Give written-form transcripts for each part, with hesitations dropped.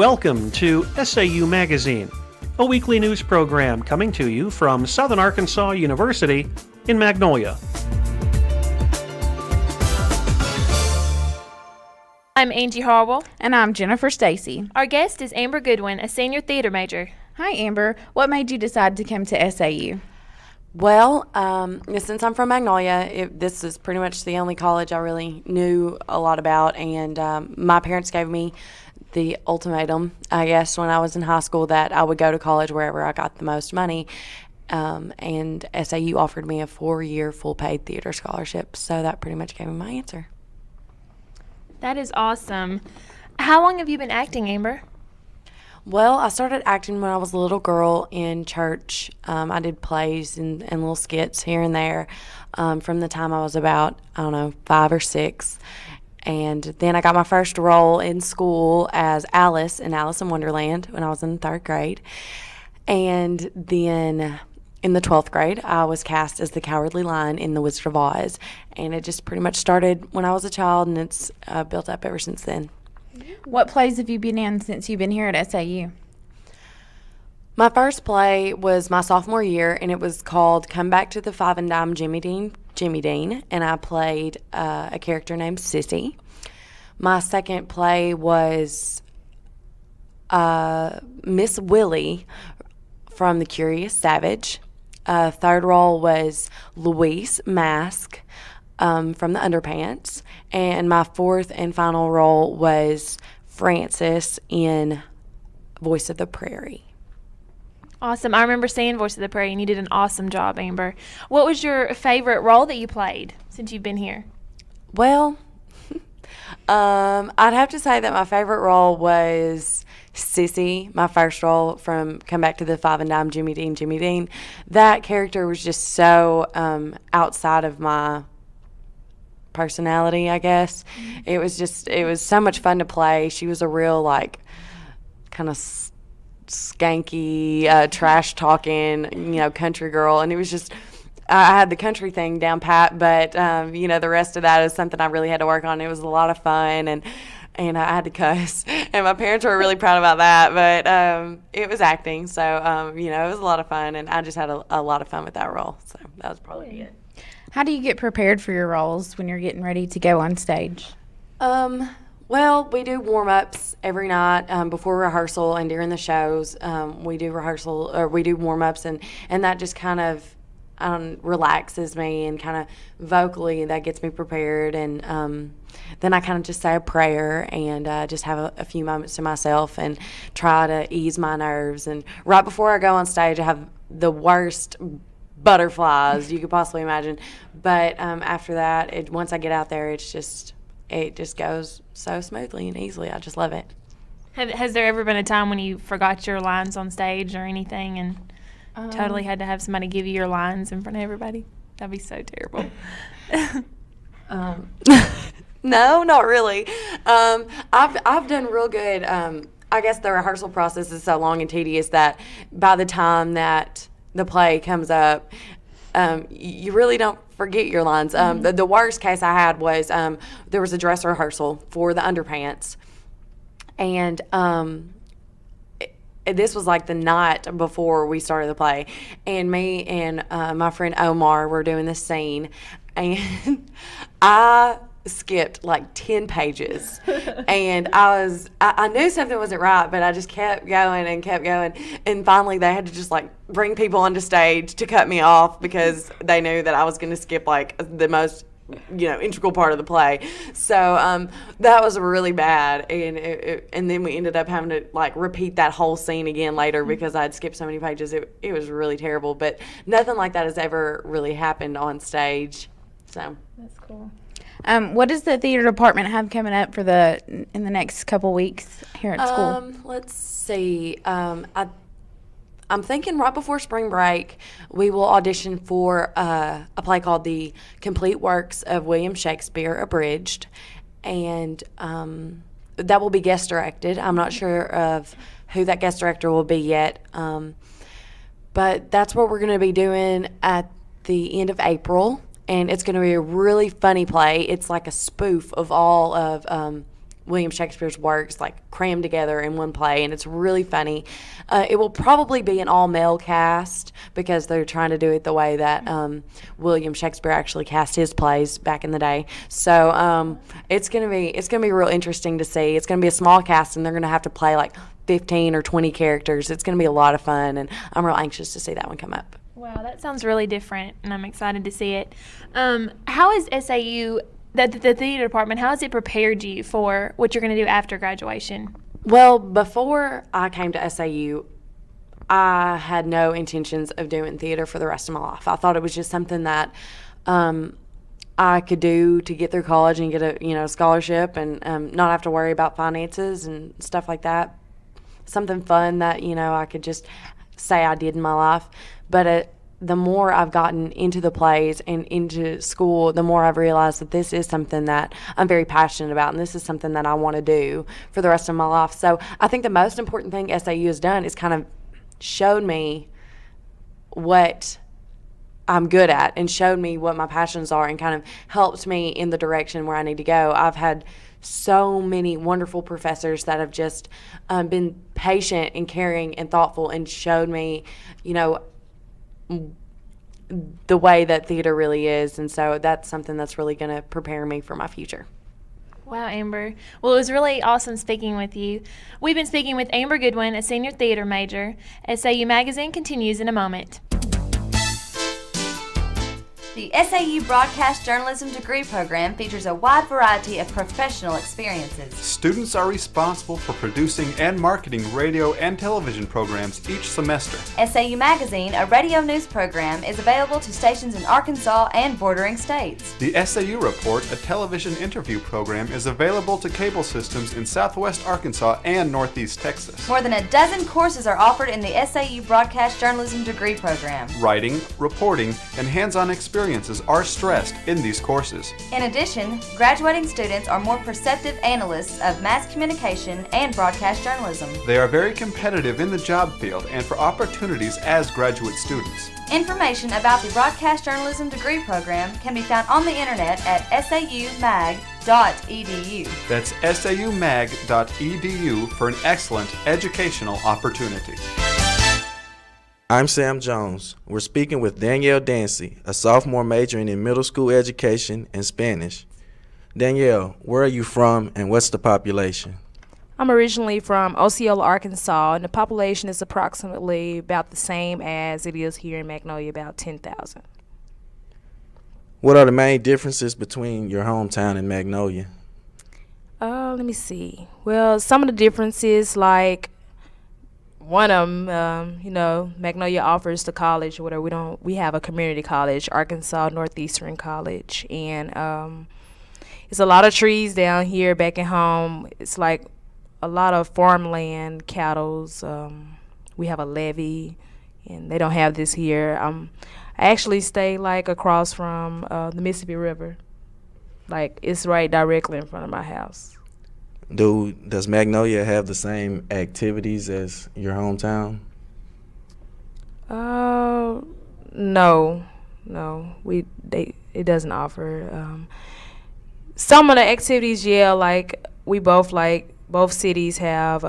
Welcome to SAU Magazine, a weekly news program coming to you from Southern Arkansas University in Magnolia. I'm Angie Harwell. And I'm Jennifer Stacy. Our guest is Amber Goodwin, a senior theater major. Hi, Amber. What made you decide to come to SAU? Well, since I'm from Magnolia, this is pretty much the only college I really knew a lot about, and my parents gave me the ultimatum, I guess, when I was in high school that I would go to college wherever I got the most money, and SAU offered me a 4-year full-paid theater scholarship, so that pretty much gave me my answer. That is awesome. How long have you been acting, Amber? Well, I started acting when I was a little girl in church. I did plays and little skits here and there from the time I was about, 5 or 6. And then I got my first role in school as Alice in Alice in Wonderland when I was in 3rd grade. And then in the 12th grade, I was cast as the Cowardly Lion in The Wizard of Oz. And it just pretty much started when I was a child, and it's built up ever since then. What plays have you been in since you've been here at SAU? My first play was my sophomore year, and it was called Come Back to the Five and Dime Jimmy Dean, and I played a character named Sissy. My second play was Miss Willie from The Curious Savage. Third role was Louise Mask from The Underpants, and my fourth and final role was Frances in Voice of the Prairie. Awesome. I remember seeing Voice of the Prairie, and you did an awesome job, Amber. What was your favorite role that you played since you've been here? Well, I'd have to say that my favorite role was Sissy, my first role from Come Back to the Five and Dime Jimmy Dean. That character was just so outside of my personality, I guess. It was so much fun to play. She was a real, kind of skanky, trash talking, country girl, and it was just, I had the country thing down pat, but the rest of that is something I really had to work on. It was a lot of fun, and I had to cuss, and my parents were really proud about that, but it was acting, so it was a lot of fun, and I just had a lot of fun with that role, so that was probably it. How do you get prepared for your roles when you're getting ready to go on stage? Well, we do warm-ups every night before rehearsal and during the shows. We do warm-ups, and that just kind of relaxes me, and kind of vocally that gets me prepared. And then I kind of just say a prayer and just have a few moments to myself and try to ease my nerves. And right before I go on stage, I have the worst butterflies you could possibly imagine. But after that, once I get out there, it just goes so smoothly and easily. I just love it. Has there ever been a time when you forgot your lines on stage or anything and totally had to have somebody give you your lines in front of everybody? That'd be so terrible. No, not really. I've done real good. I guess the rehearsal process is so long and tedious that by the time that the play comes up, you really don't forget your lines. The worst case I had was there was a dress rehearsal for The Underpants, and this was like the night before we started the play, and me and my friend Omar were doing this scene, and I skipped like 10 pages, and I knew something wasn't right, but I just kept going, and finally they had to just bring people onto stage to cut me off because they knew that I was going to skip the most integral part of the play. So that was really bad, and then we ended up having to repeat that whole scene again later because I'd skipped so many pages. It was really terrible, but nothing like that has ever really happened on stage. So that's cool. What does the theater department have coming up in the next couple weeks here at school? Let's see. I'm thinking right before spring break, we will audition for a play called The Complete Works of William Shakespeare Abridged, and that will be guest directed. I'm not sure of who that guest director will be yet, but that's what we're going to be doing at the end of April. And it's going to be a really funny play. It's like a spoof of all of William Shakespeare's works like crammed together in one play, and it's really funny. It will probably be an all-male cast because they're trying to do it the way that William Shakespeare actually cast his plays back in the day. So it's gonna be real interesting to see. It's gonna be a small cast, and they're gonna have to play like 15 or 20 characters. It's gonna be a lot of fun, and I'm real anxious to see that one come up. Wow, that sounds really different, and I'm excited to see it. How is SAU, the theater department, how has it prepared you for what you're going to do after graduation? Well, before I came to SAU, I had no intentions of doing theater for the rest of my life. I thought it was just something that I could do to get through college and get a scholarship and not have to worry about finances and stuff like that. Something fun that I could just say I did in my life. But the more I've gotten into the plays and into school, the more I've realized that this is something that I'm very passionate about, and this is something that I want to do for the rest of my life. So I think the most important thing SAU has done is kind of showed me what I'm good at and showed me what my passions are and kind of helped me in the direction where I need to go. I've had so many wonderful professors that have just been patient and caring and thoughtful and showed me, the way that theater really is. And so that's something that's really going to prepare me for my future. Wow, Amber. Well, it was really awesome speaking with you. We've been speaking with Amber Goodwin, a senior theater major. SAU Magazine continues in a moment. The SAU Broadcast Journalism degree program features a wide variety of professional experiences. Students are responsible for producing and marketing radio and television programs each semester. SAU Magazine, a radio news program, is available to stations in Arkansas and bordering states. The SAU Report, a television interview program, is available to cable systems in southwest Arkansas and northeast Texas. More than a dozen courses are offered in the SAU Broadcast Journalism degree program. Writing, reporting, and hands-on experiences are stressed in these courses. In addition, graduating students are more perceptive analysts of mass communication and broadcast journalism. They are very competitive in the job field and for opportunities as graduate students. Information about the Broadcast Journalism degree program can be found on the internet at saumag.edu. That's saumag.edu for an excellent educational opportunity. I'm Sam Jones. We're speaking with Danielle Dancy, a sophomore majoring in middle school education and Spanish. Danielle, where are you from and what's the population? I'm originally from Osceola, Arkansas, and the population is approximately about the same as it is here in Magnolia, about 10,000. What are the main differences between your hometown and Magnolia? Let me see. Well, some of the differences, like one of them, Magnolia offers the college or whatever. We have a community college, Arkansas Northeastern College, and it's a lot of trees down here. Back at home, it's like a lot of farmland, cattles. We have a levee, and they don't have this here. I actually stay like across from the Mississippi River. Like it's right directly in front of my house. Does Magnolia have the same activities as your hometown? No. It doesn't offer. Some of the activities, yeah, like both cities have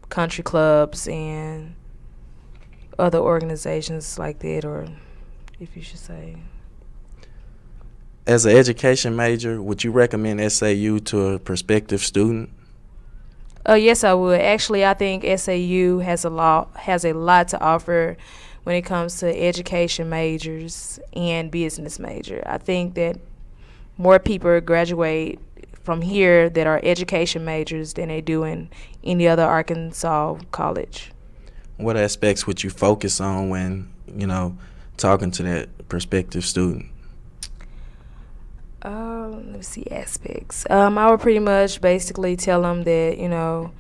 country clubs and other organizations like that, or if you should say. As an education major, would you recommend SAU to a prospective student? Yes, I would. Actually, I think SAU has a lot to offer when it comes to education majors and business major. I think that more people graduate from here that are education majors than they do in any other Arkansas college. What aspects would you focus on when, talking to that prospective student? Let's see, aspects. I would pretty much basically tell them that,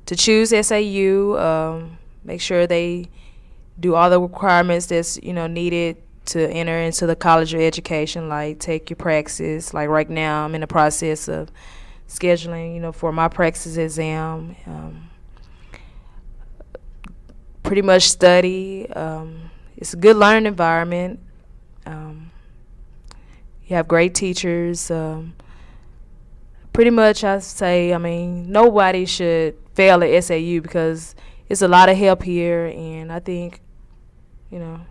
to choose SAU, make sure they do all the requirements that's, needed to enter into the College of Education, like take your praxis. Like right now, I'm in the process of scheduling, for my praxis exam. Pretty much study. It's a good learning environment. You have great teachers. Pretty much, I say, I mean, nobody should fail at SAU because it's a lot of help here, and I think,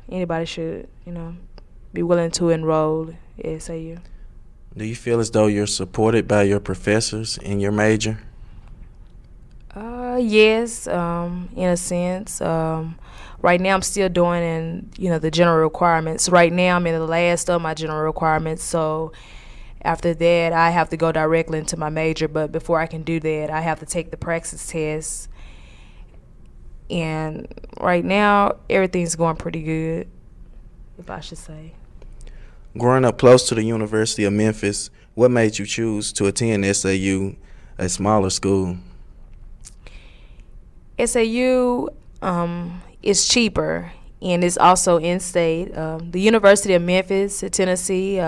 anybody should, be willing to enroll at SAU. Do you feel as though you're supported by your professors in your major? Yes, in a sense. Right now I'm still doing the general requirements. Right now I'm in the last of my general requirements, so after that I have to go directly into my major, but before I can do that I have to take the praxis test. And right now everything's going pretty good, if I should say. Growing up close to the University of Memphis, what made you choose to attend SAU, a smaller school? SAU is cheaper, and it's also in-state. The University of Memphis, Tennessee,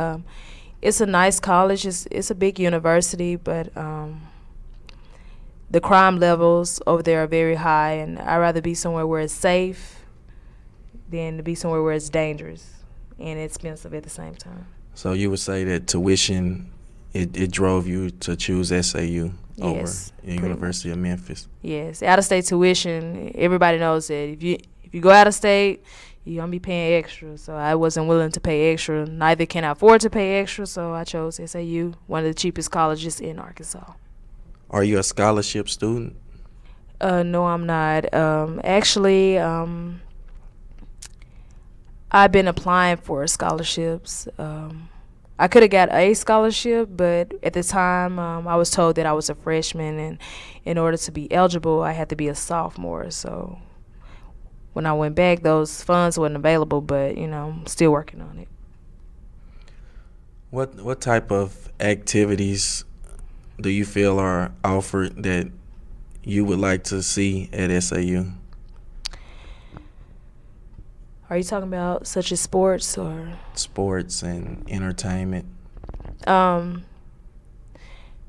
it's a nice college. It's a big university, but the crime levels over there are very high, and I'd rather be somewhere where it's safe than to be somewhere where it's dangerous and expensive at the same time. So you would say that tuition, it drove you to choose SAU over Yes, the University of Memphis? Yes, out-of-state tuition, everybody knows that if you go out of state, you're going to be paying extra. So I wasn't willing to pay extra. Neither can I afford to pay extra, so I chose SAU, one of the cheapest colleges in Arkansas. Are you a scholarship student? No, I'm not. Actually, I've been applying for scholarships. I could have got a scholarship, but at the time I was told that I was a freshman, and in order to be eligible, I had to be a sophomore. So when I went back, those funds weren't available, but, I'm still working on it. What type of activities do you feel are offered that you would like to see at SAU? Are you talking about such as sports or? Sports and entertainment.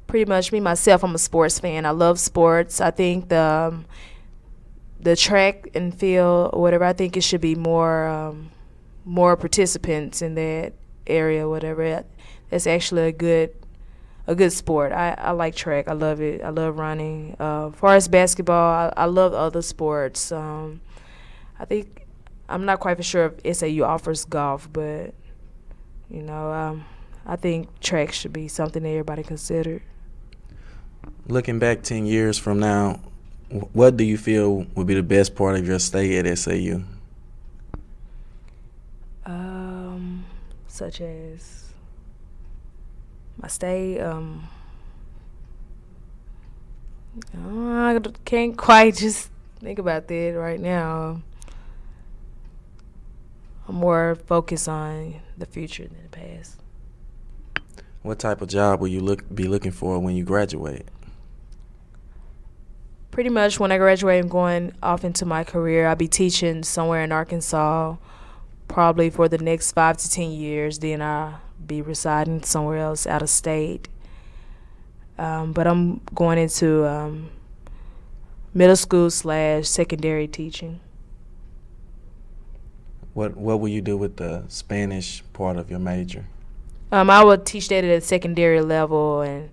Pretty much me, myself, I'm a sports fan. I love sports. I think the track and field or whatever, I think it should be more participants in that area, whatever. That's actually a good sport. I like track. I love it. I love running. As far as basketball, I love other sports. I think I'm not quite for sure if SAU offers golf, but I think track should be something that everybody considered. Looking back 10 years from now, what do you feel would be the best part of your stay at SAU? Such as my stay. I can't quite just think about that right now. I'm more focused on the future than the past. What type of job will you be looking for when you graduate? Pretty much when I graduate, I'm going off into my career. I'll be teaching somewhere in Arkansas, probably for the next 5 to 10 years. Then I'll be residing somewhere else out of state. But I'm going into middle school / secondary teaching. What will you do with the Spanish part of your major? I would teach that at a secondary level, and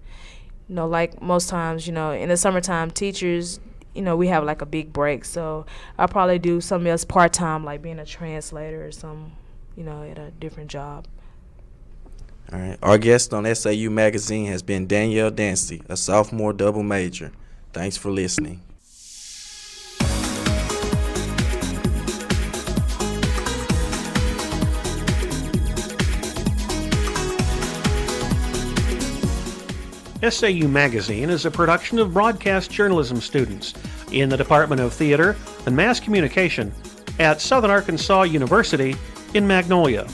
like most times, in the summertime, teachers, we have like a big break, so I'll probably do something else part-time, like being a translator or some, at a different job. All right. Our guest on SAU Magazine has been Danielle Dancy, a sophomore double major. Thanks for listening. SAU Magazine is a production of broadcast journalism students in the Department of Theater and Mass Communication at Southern Arkansas University in Magnolia.